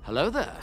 Hello there.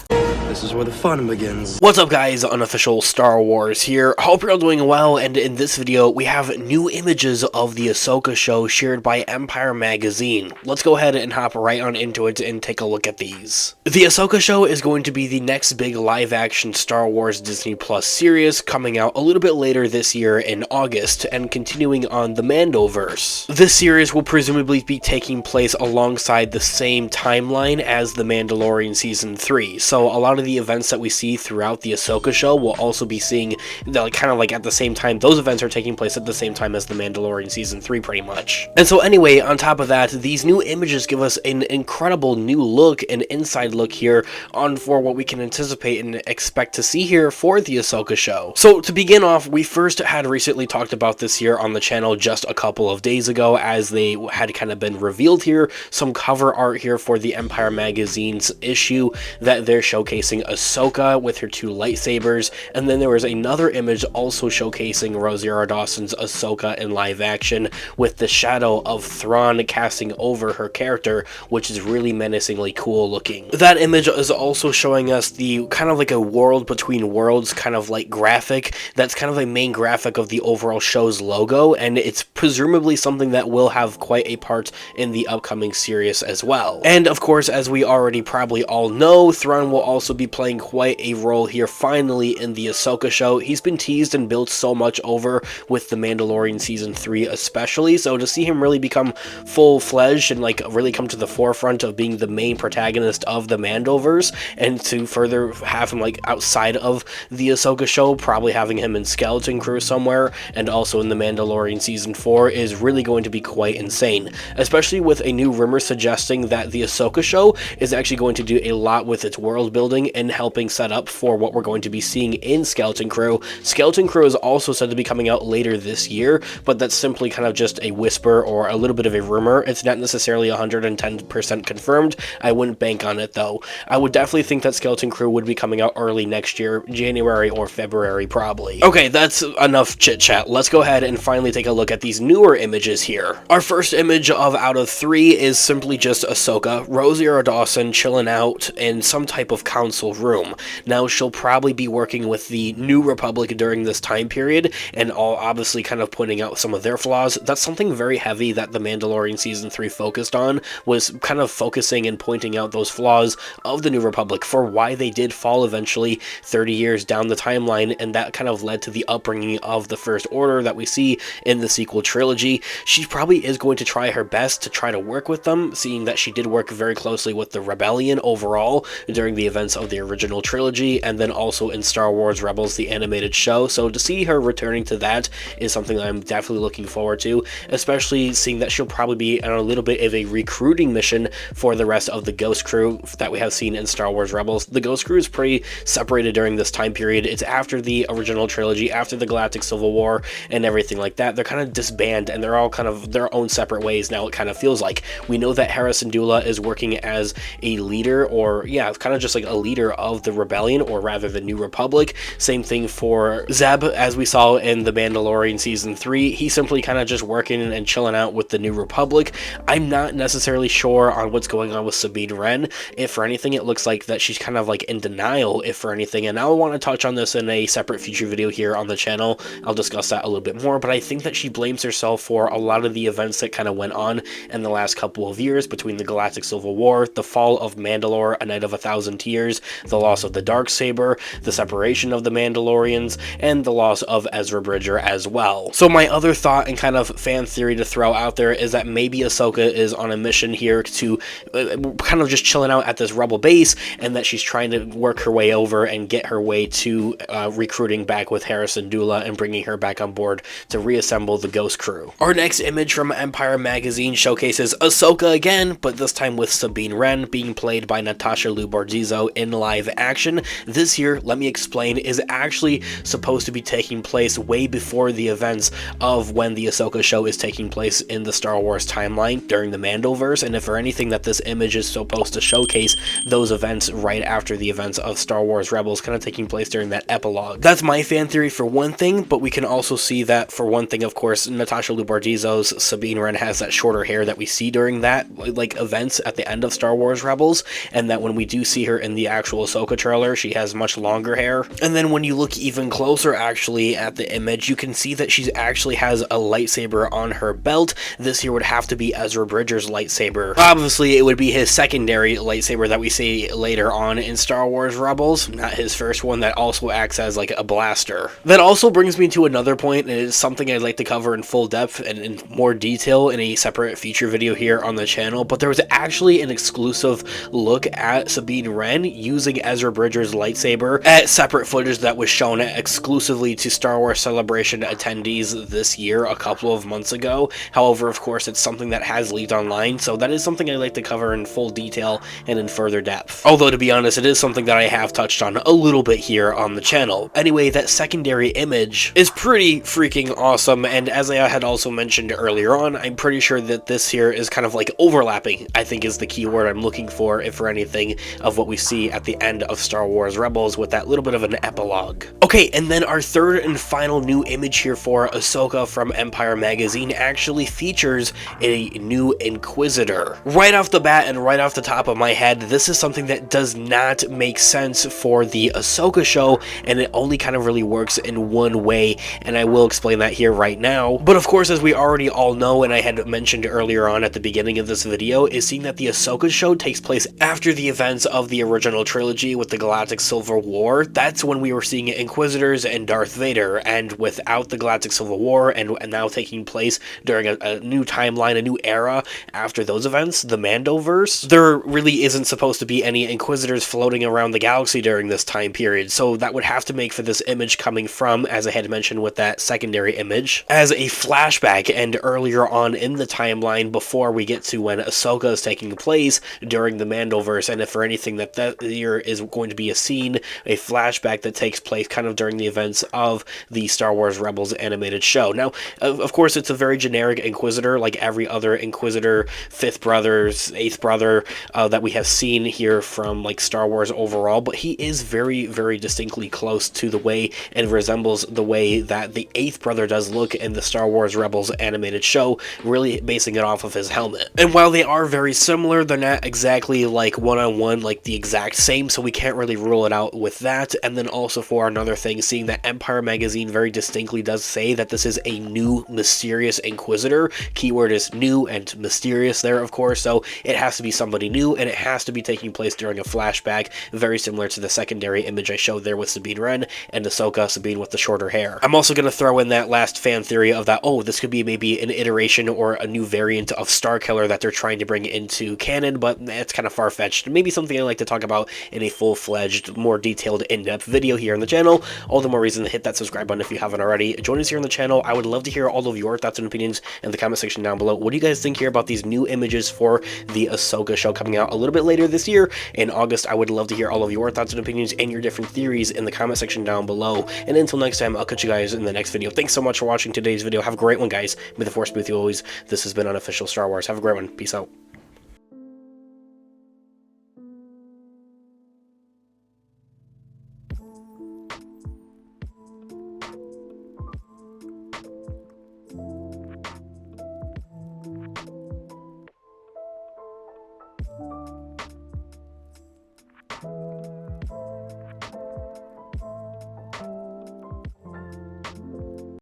This is where the fun begins. What's up guys, Unofficial Star Wars here. Hope you're all doing well, and in this video we have new images of the Ahsoka show shared by Empire Magazine. Let's go ahead and hop right on into it and take a look at these. The Ahsoka show is going to be the next big live-action Star Wars Disney Plus series, coming out a little bit later this year in August, and continuing on the Mandoverse. This series will presumably be taking place alongside the same timeline as the Mandalorian Season 3, so a lot of the events that we see throughout the Ahsoka show will also be seeing, kind of like at the same time. Those events are taking place at the same time as the Mandalorian Season 3 pretty much. And so anyway, on top of that, these new images give us an incredible new look, an inside look here on for what we can anticipate and expect to see here for the Ahsoka show. So to begin off, we first had recently talked about this here on the channel just a couple of days ago, as they had kind of been revealed here, some cover art here for the Empire Magazine's issue that they're showcasing Ahsoka with her two lightsabers, and then there was another image also showcasing Rosario Dawson's Ahsoka in live action with the shadow of Thrawn casting over her character, which is really menacingly cool looking. That image is also showing us the kind of like a world between worlds kind of like graphic that's kind of a main graphic of the overall show's logo, and it's presumably something that will have quite a part in the upcoming series as well. And of course, as we already probably all know, Thrawn will also be playing quite a role here finally in the Ahsoka show. He's been teased and built so much over with the Mandalorian Season 3 especially, so to see him really become full-fledged and like really come to the forefront of being the main protagonist of the Mandoverse, and to further have him like outside of the Ahsoka show, probably having him in Skeleton Crew somewhere and also in the Mandalorian Season 4, is really going to be quite insane, especially with a new rumor suggesting that the Ahsoka show is actually going to do a lot with its world building and helping set up for what we're going to be seeing in Skeleton Crew. Skeleton Crew is also said to be coming out later this year, but that's simply kind of just a whisper or a little bit of a rumor. It's not necessarily 110% confirmed. I wouldn't bank on it though. I would definitely think that Skeleton Crew would be coming out early next year, January or February probably. Okay, that's enough chit chat. Let's go ahead and finally take a look at these newer images here. Our first image of out of 3 is simply just Ahsoka, Rosario Dawson chilling out in some type of council room. Now, she'll probably be working with the New Republic during this time period, and all obviously kind of pointing out some of their flaws. That's something very heavy that the Mandalorian Season 3 focused on, was kind of focusing and pointing out those flaws of the New Republic for why they did fall eventually 30 years down the timeline, and that kind of led to the upbringing of the First Order that we see in the sequel trilogy. She probably is going to try her best to try to work with them, seeing that she did work very closely with the Rebellion overall during the events of the original trilogy, and then also in Star Wars Rebels, the animated show. So to see her returning to that is something that I'm definitely looking forward to, especially seeing that she'll probably be on a little bit of a recruiting mission for the rest of the Ghost Crew that we have seen in Star Wars Rebels. The Ghost Crew is pretty separated during this time period. It's after the original trilogy, after the Galactic Civil War and everything like that. They're kind of disbanded and they're all kind of their own separate ways now, it kind of feels like. We know that Harrison Dula is working as a leader, or yeah, kind of just like a leader of the Rebellion, or rather the New Republic. Same thing for Zeb, as we saw in the Mandalorian Season 3. He's simply kind of just working and chilling out with the New Republic. I'm not necessarily sure on what's going on with Sabine Wren. If for anything, it looks like that she's kind of like in denial, if for anything, and I'll want to touch on this in a separate future video here on the channel. I'll discuss that a little bit more, but I think that she blames herself for a lot of the events that kind of went on in the last couple of years between the Galactic Civil War, the fall of Mandalore, A Night of a Thousand Tears, the loss of the Darksaber, the separation of the Mandalorians, and the loss of Ezra Bridger as well. So my other thought and kind of fan theory to throw out there is that maybe Ahsoka is on a mission here to kind of just chilling out at this rebel base, and that she's trying to work her way over and get her way to recruiting back with Harrison Dula and bringing her back on board to reassemble the Ghost Crew. Our next image from Empire Magazine showcases Ahsoka again, but this time with Sabine Wren being played by Natasha Liu Bordizzo in live action. This here, let me explain, is actually supposed to be taking place way before the events of when the Ahsoka show is taking place in the Star Wars timeline during the Mandoverse, and if for anything that this image is supposed to showcase those events right after the events of Star Wars Rebels, kind of taking place during that epilogue. That's my fan theory for one thing, but we can also see that for one thing, of course, Natasha Liu Bordizzo's Sabine Wren has that shorter hair that we see during that like events at the end of Star Wars Rebels, and that when when we do see her in the actual Ahsoka trailer, she has much longer hair. And then when you look even closer actually at the image, you can see that she actually has a lightsaber on her belt. This here would have to be Ezra Bridger's lightsaber. Obviously, it would be his secondary lightsaber that we see later on in Star Wars Rebels, not his first one that also acts as like a blaster. That also brings me to another point, and it is something I'd like to cover in full depth and in more detail in a separate feature video here on the channel, but there was actually an exclusive look at Sabine Wren using Ezra Bridger's lightsaber at separate footage that was shown exclusively to Star Wars Celebration attendees this year a couple of months ago. However, of course, it's something that has leaked online, so that is something I'd like to cover in full detail and in further depth. Although, to be honest, it is something that I have touched on a little bit here on the channel. Anyway, that secondary image is pretty freaking awesome, and as I had also mentioned earlier on, I'm pretty sure that this here is kind of like overlapping, I think is the key word I'm looking for, if for anything, of what we see at the end of Star Wars Rebels with that little bit of an epilogue. Okay, and then our third and final new image here for Ahsoka from Empire Magazine actually features a new Inquisitor. Right off the bat and right off the top of my head, this is something that does not make sense for the Ahsoka show, and it only kind of really works in one way, and I will explain that here right now. But of course, as we already all know, and I had mentioned earlier on at the beginning of this video, is seeing that the Ahsoka show takes place after the events of the original trilogy with the Galactic Civil War. That's when we were seeing Inquisitors and Darth Vader, and without the Galactic Civil War and now taking place during a new timeline, a new era after those events, the Mandoverse, there really isn't supposed to be any Inquisitors floating around the galaxy during this time period, so that would have to make for this image coming from, as I had mentioned with that secondary image, as a flashback and earlier on in the timeline before we get to when Ahsoka is taking place during the Mandoverse, and if for anything that year is going to be a scene, a flashback that takes place kind of during the events of the Star Wars Rebels animated show. Now, of course, it's a very generic Inquisitor, like every other Inquisitor, fifth brothers, eighth brother that we have seen here from like Star Wars overall, but he is very, very distinctly close to the way and resembles the way that the eighth brother does look in the Star Wars Rebels animated show, really basing it off of his helmet. And while they are very similar, they're not exactly like one-on-one, like the exact same, so we can't really rule it out with that. And then also for another thing, seeing that Empire Magazine very distinctly does say that this is a new mysterious Inquisitor. Keyword is new and mysterious there, of course, so it has to be somebody new, and it has to be taking place during a flashback, very similar to the secondary image I showed there with Sabine Wren and Ahsoka, Sabine with the shorter hair. I'm also going to throw in that last fan theory of that, oh, this could be maybe an iteration or a new variant of Starkiller that they're trying to bring into canon, but it's kind of far-fetched. Maybe something I like to talk about in a full-fledged, more detailed, in-depth video here on the channel. All the more reason to hit that subscribe button if you haven't already. Join us here on the channel. I would love to hear all of your thoughts and opinions in the comment section down below. What do you guys think here about these new images for the Ahsoka show coming out a little bit later this year in August? I would love to hear all of your thoughts and opinions and your different theories in the comment section down below. And until next time, I'll catch you guys in the next video. Thanks so much for watching today's video. Have a great one, guys. May the Force be with you always. This has been Unofficial Star Wars. Have a great one. Peace out.